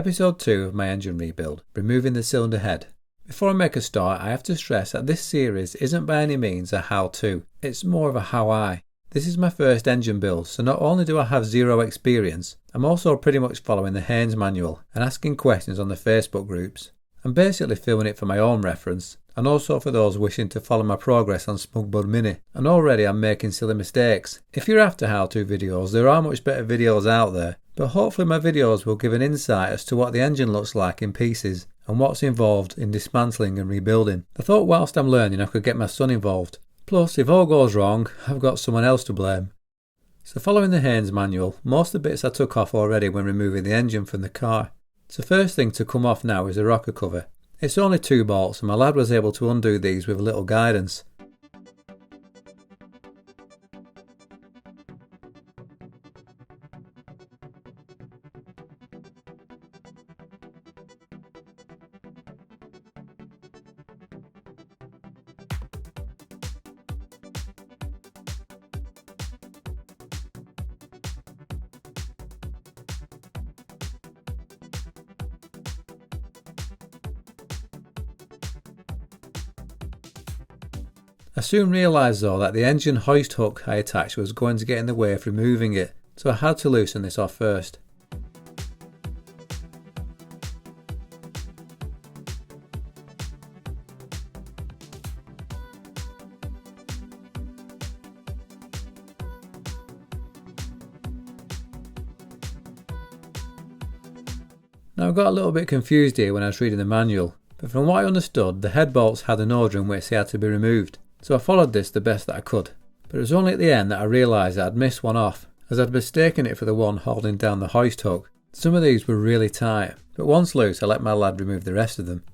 Episode 2 of my engine rebuild, removing the cylinder head. Before I make a start, I have to stress that this series isn't by any means a how-to, it's more of a how-I. This is my first engine build, so not only do I have zero experience, I'm also pretty much following the Haynes manual and asking questions on the Facebook groups. I'm basically filming it for my own reference, and also for those wishing to follow my progress on Smugwood Mini, and already I'm making silly mistakes. If you're after how-to videos, there are much better videos out there, but hopefully my videos will give an insight as to what the engine looks like in pieces, and what's involved in dismantling and rebuilding. I thought whilst I'm learning I could get my son involved. Plus, if all goes wrong, I've got someone else to blame. So following the Haynes manual, most of the bits I took off already when removing the engine from the car. So first thing to come off now is the rocker cover. It's only 2 bolts and my lad was able to undo these with a little guidance. I soon realised though that the engine hoist hook I attached was going to get in the way of removing it, so I had to loosen this off first. Now I got a little bit confused here when I was reading the manual, but from what I understood the head bolts had an order in which they had to be removed. So I followed this the best that I could, but it was only at the end that I realised that I'd missed one off, as I'd mistaken it for the one holding down the hoist hook. Some of these were really tight, but once loose I let my lad remove the rest of them.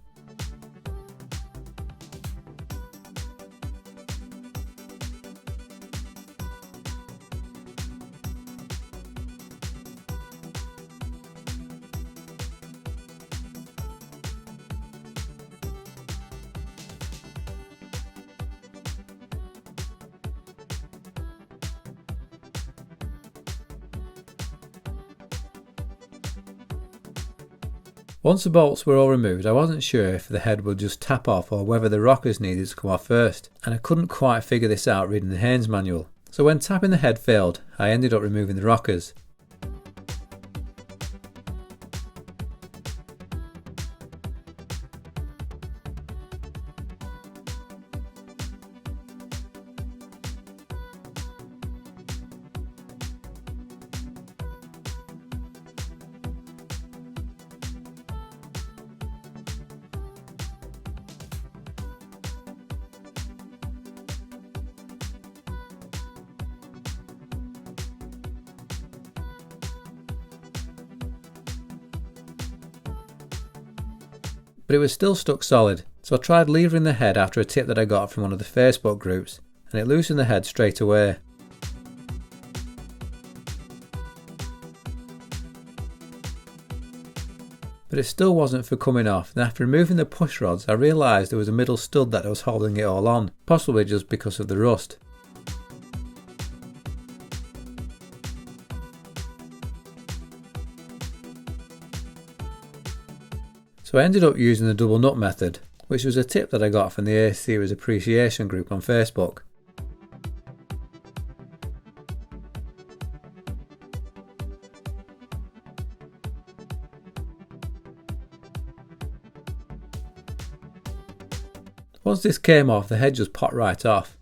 Once the bolts were all removed, I wasn't sure if the head would just tap off or whether the rockers needed to come off first, and I couldn't quite figure this out reading the Haynes manual. So when tapping the head failed, I ended up removing the rockers. But it was still stuck solid, so I tried levering the head after a tip that I got from one of the Facebook groups, and it loosened the head straight away. But it still wasn't for coming off, and after removing the push rods I realised there was a middle stud that was holding it all on, possibly just because of the rust. So I ended up using the double nut method, which was a tip that I got from the aseries appreciation group on Facebook. Once this came off, the head just popped right off.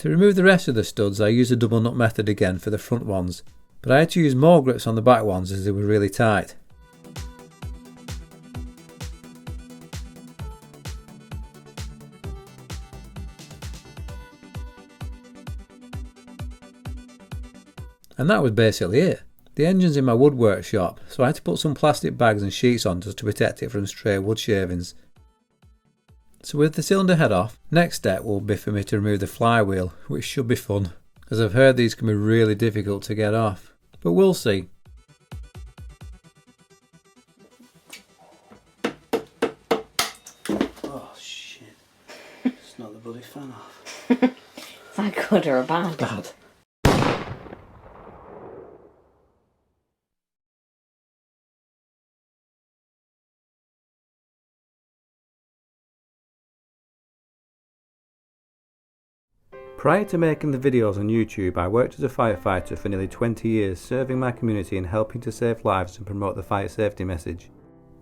To remove the rest of the studs I used the double nut method again for the front ones, but I had to use more grips on the back ones as they were really tight. And that was basically it. The engine's in my woodwork shop, so I had to put some plastic bags and sheets on just to protect it from stray wood shavings. So with the cylinder head off, next step will be for me to remove the flywheel, which should be fun, as I've heard these can be really difficult to get off, but we'll see. Oh shit, it's not the bloody fan off. Is that good or bad? Bad. Prior to making the videos on YouTube, I worked as a firefighter for nearly 20 years, serving my community and helping to save lives and promote the fire safety message.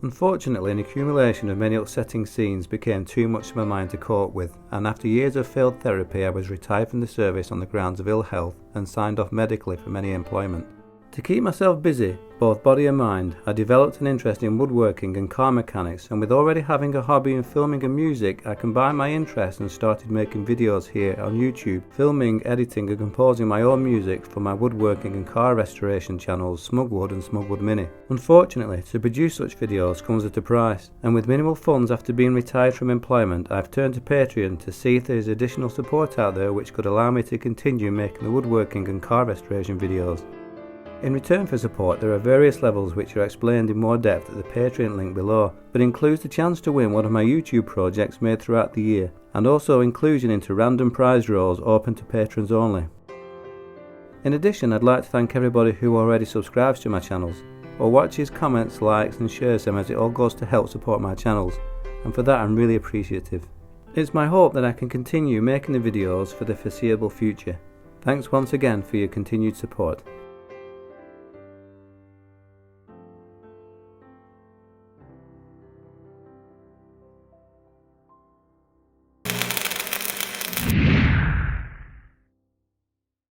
Unfortunately, an accumulation of many upsetting scenes became too much for my mind to cope with, and after years of failed therapy I was retired from the service on the grounds of ill health and signed off medically from any employment. To keep myself busy, both body and mind, I developed an interest in woodworking and car mechanics, and with already having a hobby in filming and music, I combined my interests and started making videos here on YouTube, filming, editing and composing my own music for my woodworking and car restoration channels Smugwood and Smugwood Mini. Unfortunately, to produce such videos comes at a price, and with minimal funds after being retired from employment, I've turned to Patreon to see if there is additional support out there which could allow me to continue making the woodworking and car restoration videos. In return for support, there are various levels which are explained in more depth at the Patreon link below, but includes the chance to win one of my YouTube projects made throughout the year, and also inclusion into random prize draws open to patrons only. In addition, I'd like to thank everybody who already subscribes to my channels, or watches, comments, likes and shares them, as it all goes to help support my channels, and for that I'm really appreciative. It's my hope that I can continue making the videos for the foreseeable future. Thanks once again for your continued support.